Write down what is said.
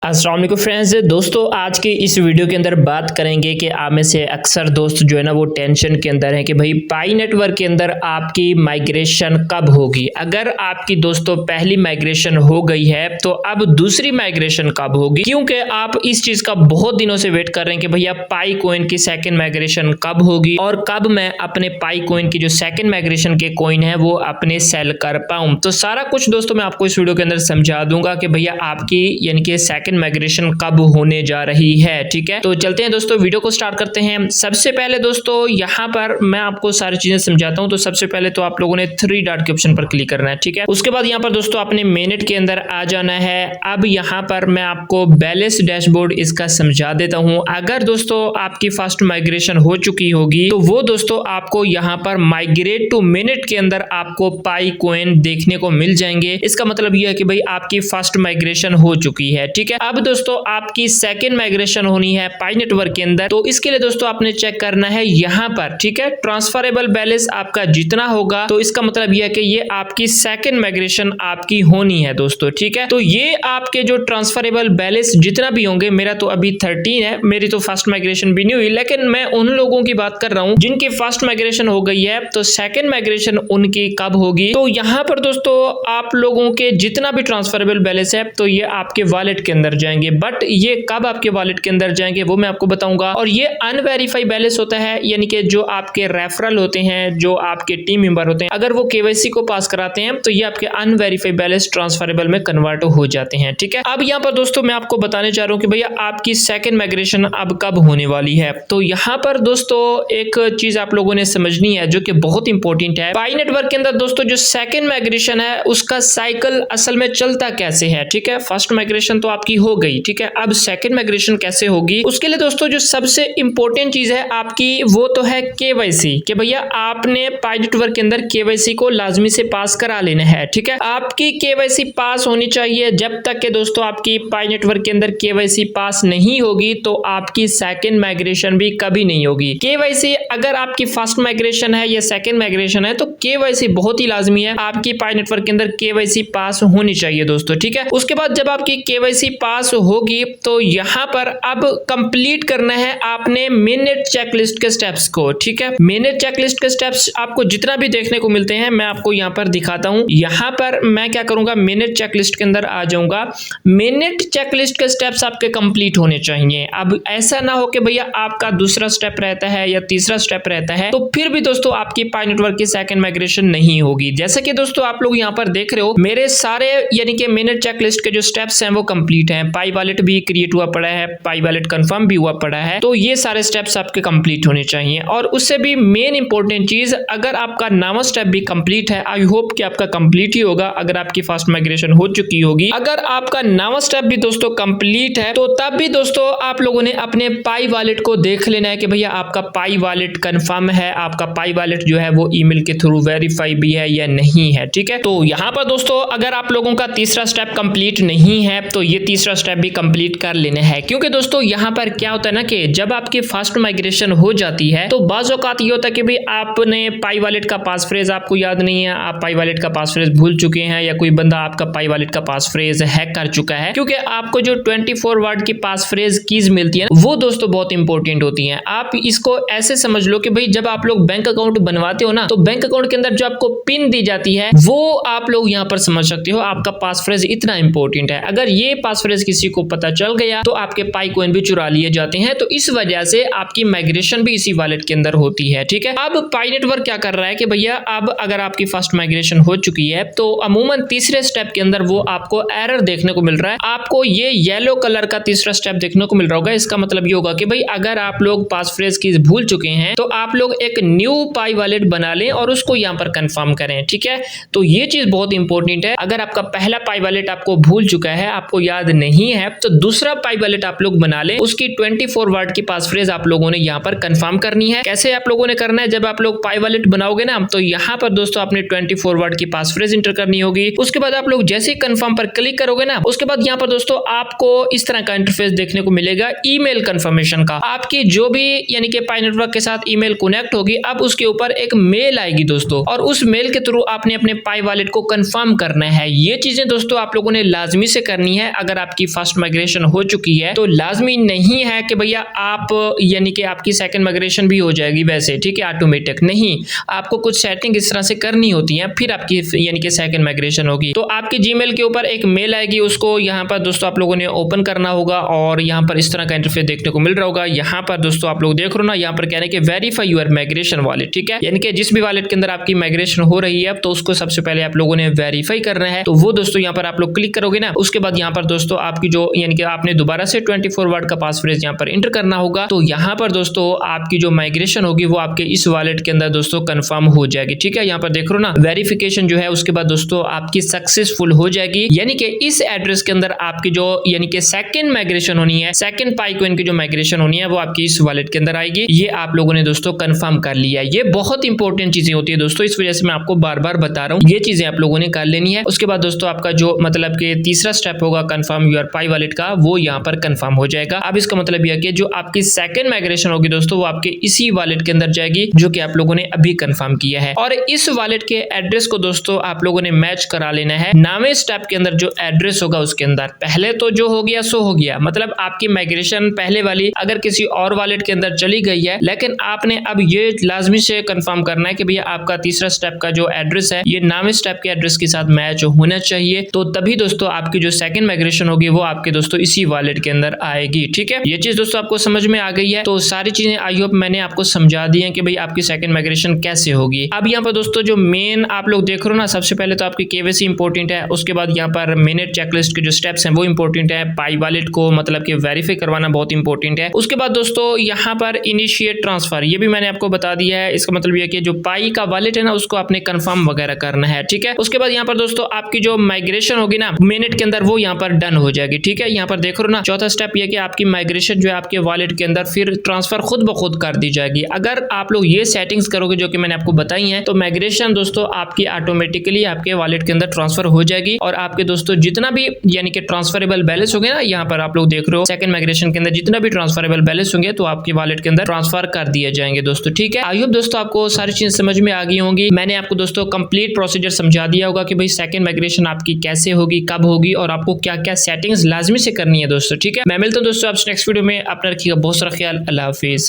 अस्सलाम वालेकुम फ्रेंड्स। दोस्तों आज की इस वीडियो के अंदर बात करेंगे कि आप में से अक्सर दोस्त जो है ना वो टेंशन के अंदर है कि भाई पाई नेटवर्क के अंदर आपकी माइग्रेशन कब होगी। अगर आपकी दोस्तों पहली माइग्रेशन हो गई है तो अब दूसरी माइग्रेशन कब होगी, क्योंकि आप इस चीज का बहुत दिनों से वेट कर रहे हैं कि भैया पाई कोइन की सेकंड माइग्रेशन कब होगी और कब मैं अपने पाई कोइन की जो सेकंड माइग्रेशन के कोइन है वो अपने सेल कर पाऊं। तो सारा कुछ दोस्तों मैं आपको इस वीडियो के अंदर समझा दूंगा कि भैया आपकी यानी कि सेकंड माइग्रेशन कब होने जा रही है। ठीक है, तो चलते हैं दोस्तों, वीडियो को स्टार्ट करते हैं। सबसे पहले दोस्तों यहां पर मैं आपको सारी चीजें समझाता हूं। तो सबसे पहले तो आप लोगों ने 3 डॉट के ऑप्शन पर क्लिक करना है। ठीक है, उसके बाद यहां पर दोस्तों अपने मेनेट के अंदर आ जाना है। अब यहां पर मैं आपको बैलेंस डैशबोर्ड इसका समझा देता हूं। अगर दोस्तों आपकी फर्स्ट माइग्रेशन हो चुकी होगी तो वो दोस्तों आपको यहां पर माइग्रेट टू मिनट के अंदर आपको पाई कोइन देखने को मिल जाएंगे। इसका मतलब यह है कि भाई आपकी फर्स्ट माइग्रेशन हो चुकी है। ठीक है, अब दोस्तों आपकी सेकंड माइग्रेशन होनी है पाई नेटवर्क के अंदर। तो इसके लिए दोस्तों आपने चेक करना है यहां पर। ठीक है, ट्रांसफरेबल बैलेंस आपका जितना होगा तो इसका मतलब यह है कि ये आपकी सेकंड माइग्रेशन आपकी होनी है दोस्तों। ठीक है, तो ये आपके जो ट्रांसफरेबल बैलेंस जितना भी होंगे, मेरा तो अभी 13 है, मेरी तो फर्स्ट माइग्रेशन भी नहीं हुई, लेकिन मैं उन लोगों की बात कर रहा हूं जिनकी फर्स्ट माइग्रेशन हो गई है। तो सेकंड माइग्रेशन उनकी कब होगी, तो यहां पर दोस्तों आप लोगों के जितना भी ट्रांसफरेबल बैलेंस है तो ये आपके वॉलेट के अंदर जाएंगे। बट ये कब आपके वॉलेट के अंदर जाएंगे वो मैं आपको बताऊंगा। और ये अनवेरीफाई बैलेंस होता है, यानी कि जो आपके रेफरल होते हैं, जो आपके टीम मेंबर होते हैं, अगर वो केवाईसी को पास कराते हैं तो ये आपके अनवेरीफाई बैलेंस ट्रांसफरेबल में कन्वर्ट हो जाते हैं। ठीक है, अब यहाँ पर दोस्तों मैं आपको बताने चाह रहा हूँ कि भैया आपकी सेकंड माइग्रेशन अब कब होने वाली है। तो यहाँ पर दोस्तों एक चीज आप लोगों ने समझनी है जो कि बहुत इंपॉर्टेंट है। पाई नेटवर्क के अंदर दोस्तों जो सेकंड माइग्रेशन है उसका साइकिल असल में चलता कैसे है। ठीक है, फर्स्ट माइग्रेशन तो आपकी हो गई। ठीक है, अब सेकंड माइग्रेशन कैसे होगी, उसके लिए दोस्तों जो सबसे इंपॉर्टेंट चीज है आपकी वो तो है केवाईसी, कि भैया आपने पाई नेटवर्क के अंदर केवाईसी को लाजमी से पास करा लेना है। ठीक है, आपकी केवाईसी पास होनी चाहिए। जब तक के दोस्तों आपकी पाई नेटवर्क के अंदर केवाईसी पास नहीं होगी तो आपकी सेकंड माइग्रेशन भी कभी नहीं होगी। केवाईसी अगर आपकी फर्स्ट माइग्रेशन है या सेकंड माइग्रेशन है तो केवाईसी बहुत ही लाजमी है, आपकी पाई नेटवर्क के अंदर केवाईसी पास होनी चाहिए दोस्तों। ठीक है, उसके बाद जब आपकी केवाईसी पास होगी तो यहां पर अब कंप्लीट करना है आपने मिनट चेकलिस्ट के स्टेप्स को। ठीक है, मिनट चेकलिस्ट के स्टेप्स आपको जितना भी देखने को मिलते हैं मैं आपको यहां पर दिखाता हूं। यहां पर मैं क्या करूंगा, मिनट चेकलिस्ट के अंदर आ जाऊंगा। मिनट चेकलिस्ट के स्टेप्स आपके कंप्लीट होने चाहिए। अब ऐसा ना हो कि भैया आपका दूसरा स्टेप रहता है या तीसरा स्टेप रहता है तो फिर भी दोस्तों आपकी पाई नेटवर्क की सेकंड माइग्रेशन नहीं होगी। जैसे कि दोस्तों आप लोग यहां पर देख रहे हो मेरे सारे यानी कि मिनट चेकलिस्ट के जो स्टेप्स हैं वो कंप्लीट हैं। पाई वॉलेट भी क्रिएट हुआ पड़ा है, पाई वॉलेट कंफर्म भी हुआ पड़ा है, तो ये सारे स्टेप्स आपके कंप्लीट होने चाहिए। और उससे भी मेन इंपॉर्टेंट चीज, अगर आपका 9वां स्टेप भी कंप्लीट है, आई होप कि आपका कंप्लीट ही होगा अगर आपकी फर्स्ट माइग्रेशन हो चुकी होगी। अगर आपका 9वां स्टेप भी दोस्तों कंप्लीट है तो तब भी दोस्तों आप लोगों ने अपने पाई वॉलेट को देख लेना है कि भैया आपका पाई वॉलेट कंफर्म है, आपका पाई वॉलेट जो है वो ईमेल के थ्रू वेरीफाई भी है या नहीं है। ठीक है, तो यहां पर दोस्तों अगर आप लोगों का तीसरा स्टेप कंप्लीट नहीं है तो ये तीसरा स्टेप भी कंप्लीट कर लेना है। क्योंकि दोस्तों यहां पर क्या होता है ना कि जब आपकी फर्स्ट माइग्रेशन हो जाती है तो बाज़ औक़ात ये होता है कि भाई आपने पाई वॉलेट का पास फ्रेज आपको याद नहीं है, आप पाई वॉलेट का पास फ्रेज भूल चुके हैं, या कोई बंदा आपका पाई वॉलेट का पास फ्रेज हैक कर चुका है। क्योंकि आपको जो 24 वर्ड की पास फ्रेज कीज मिलती है वो दोस्तों बहुत इंपॉर्टेंट होती है। आप इसको ऐसे समझ लो कि भाई जब आप लोग बैंक अकाउंट बनवाते हो ना तो बैंक अकाउंट के अंदर जो आपको पिन दी जाती है वो आप लोग यहाँ पर समझ सकते हो आपका पास फ्रेज इतना इंपॉर्टेंट है। अगर ये पास फ्रेज किसी को पता चल गया तो आपके पाई कोइन भी चुरा लिए जाते हैं। तो इस वजह से आपकी माइग्रेशन भी इसी वॉलेट के अंदर होती है। ठीक है, अब पाई नेटवर्क क्या कर रहा है कि भैया अब अगर आपकी फर्स्ट माइग्रेशन हो चुकी है तो अमूमन तीसरे स्टेप के अंदर वो आपको एरर देखने को मिल रहा है। आपको ये येलो कलर का तीसरा स्टेप देखने को मिल रहा होगा। इसका मतलब ये होगा कि भाई अगर आप लोग पास फ्रेज की भूल चुके हैं तो आप लोग एक न्यू पाई वॉलेट बना लें और उसको यहाँ पर कंफर्म करें। ठीक है, तो ये चीज बहुत इंपॉर्टेंट है। अगर आपका पहला पाई वॉलेट आपको भूल चुका है, आपको याद नहीं है, तो दूसरा पाई वॉलेट आप लोग बना लें, उसकी 24 वर्ड की पास फ्रेज आप लोगों ने यहाँ पर कंफर्म करनी है। कैसे आप लोगों ने करना है, जब आप लोग पाई वॉलेट बनाओगे ना तो यहाँ पर दोस्तों आपने 24 वर्ड की पास फ्रेज इंटर करनी होगी। उसके बाद आप लोग जैसे ही कंफर्म पर क्लिक करोगे ना उसके बाद यहाँ पर दोस्तों आपको इस तरह का इंटरफेस देखने को मिलेगा ईमेल कंफर्मेशन का। आपकी जो भी यानी कि पाई नेटवर्क के साथ ईमेल कनेक्ट होगी, अब उसके ऊपर एक मेल आएगी दोस्तों, और उस मेल के थ्रू आपने अपने पाई वॉलेट को कंफर्म करना है। ये चीजें दोस्तों आप लोगों ने लाजमी से करनी है अगर आप आपकी फर्स्ट माइग्रेशन हो चुकी है तो लाजमी नहीं है कि भैया आप यानी कि आपकी सेकंड माइग्रेशन भी हो जाएगी वैसे, ठीक है, ऑटोमेटिक नहीं, आपको कुछ सेटिंग इस तरह से करनी होती है फिर आपकी यानी कि सेकंड माइग्रेशन होगी। तो आपकी जीमेल के ऊपर एक मेल आएगी, उसको यहाँ पर दोस्तों आप लोगों ने ओपन करना होगा और यहाँ पर इस तरह का इंटरफेस देखने को मिल रहा होगा। यहाँ पर दोस्तों आप लोग देख रहे हो ना, यहाँ पर कह रहे हैं कि वेरीफाई यूर माइग्रेशन वॉलेट, ठीक है, यानी कि जिस भी वॉलेट के अंदर आपकी माइग्रेशन हो रही है तो उसको सबसे पहले आप लोगों ने वेरीफाई करना है। तो वो दोस्तों यहाँ पर आप लोग क्लिक करोगे ना, उसके बाद यहाँ पर दोस्तों आपकी जो यानी कि आपने दोबारा से 24 वर्ड का पासवर्ड यहाँ पर एंटर करना होगा। तो यहाँ पर दोस्तों आपकी जो माइग्रेशन होगी वो आपके इस वॉलेट के अंदर दोस्तों कंफर्म हो जाएगी, ठीक है। यहाँ पर देख रहे हो ना, वेरिफिकेशन जो है उसके बाद दोस्तों आपकी सक्सेसफुल हो जाएगी, यानी कि इस एड्रेस के अंदर आपकी जो यानी कि सेकंड माइग्रेशन होनी है, सेकंड पाइकॉइन की जो माइग्रेशन होनी है वो आपकी इस वॉलेट के अंदर आएगी। ये आप लोगों ने दोस्तों कंफर्म कर लिया है। ये बहुत इंपॉर्टेंट चीजें होती है दोस्तों, इस वजह से मैं आपको बार बार बता रहा हूँ, ये चीजें आप लोगों ने कर लेनी है। उसके बाद दोस्तों आपका जो मतलब कि तीसरा स्टेप होगा कंफर्म यूर पाई वॉलेट का, वो यहाँ पर कंफर्म हो जाएगा। अब इसका मतलब यह कि जो आपकी सेकंड माइग्रेशन होगी दोस्तों वो आपके इसी वॉलेट के अंदर जाएगी जो कि आप लोगों ने अभी कंफर्म किया है। और इस वॉलेट के एड्रेस को दोस्तों आप लोगों ने मैच करा लेना है। नामे स्टेप के अंदर जो एड्रेस होगा उसके अंदर पहले तो जो हो गया सो हो गया, मतलब आपकी माइग्रेशन पहले वाली अगर किसी और वॉलेट के अंदर चली गई है, लेकिन आपने अब ये लाजमी से कंफर्म करना है कि भैया आपका तीसरा स्टेप का जो एड्रेस है ये नामे स्टेप के एड्रेस के साथ मैच होना चाहिए। तो तभी दोस्तों आपकी जो सेकंड माइग्रेशन होगी वो आपके दोस्तों इसी वॉलेट के अंदर आएगी, ठीक है। ये चीज दोस्तों आपको समझ में आ गई है। तो सारी चीजें आई होप मैंने आपको समझा दी है कि भाई आपकी सेकंड माइग्रेशन कैसे होगी। अब यहाँ पर दोस्तों जो मेन आप लोग देख रहे हो ना, सबसे पहले तो आपकी केवाईसी इंपॉर्टेंट है, उसके बाद यहाँ पर मिनट चेकलिस्ट के जो स्टेप्स हैं वो इंपॉर्टेंट है, पाई वॉलेट को मतलब कि वेरीफाई करवाना बहुत इंपॉर्टेंट है। उसके बाद दोस्तों यहाँ पर इनिशिएट ट्रांसफर, ये भी मैंने आपको बता दिया है। इसका मतलब ये कि जो पाई का वॉलेट है ना उसको आपने कंफर्म वगैरह करना है, ठीक है। उसके बाद यहाँ पर दोस्तों आपकी जो माइग्रेशन होगी ना मिनट के अंदर वो यहाँ पर डन हो जाएगी, ठीक है। यहाँ पर देख रहे हो ना, चौथा स्टेप ये कि आपकी माइग्रेशन जो है आपके वॉलेट के अंदर फिर ट्रांसफर खुद ब खुद कर दी जाएगी। अगर आप लोग ये सेटिंग्स करोगे जो कि मैंने आपको बताई हैं तो माइग्रेशन दोस्तों आपकी ऑटोमेटिकली आपके वॉलेट के अंदर ट्रांसफर हो जाएगी और आपके दोस्तों जितना भी यानी कि ट्रांसफरेबल बैलेंस होंगे ना, यहाँ पर आप लोग देख रहे हो सेकंड माइग्रेशन के अंदर जितना भी ट्रांसफरेबल बैलेंस होंगे तो आपके वॉलेट के अंदर ट्रांसफर कर दिए जाएंगे दोस्तों, ठीक है। आई होप दोस्तों आपको सारी चीजें समझ में आ गई होंगी। मैंने आपको दोस्तों कंप्लीट प्रोसीजर समझा दिया होगा कि भाई सेकंड माइग्रेशन आपकी कैसे होगी, कब होगी और आपको क्या क्या सेटिंग्स लाजमी से करनी है दोस्तों, ठीक है। मैं मिलता हूं दोस्तों आपसे नेक्स्ट वीडियो में। अपना रखिएगा बहुत सारा ख्याल। अल्लाह हाफिज।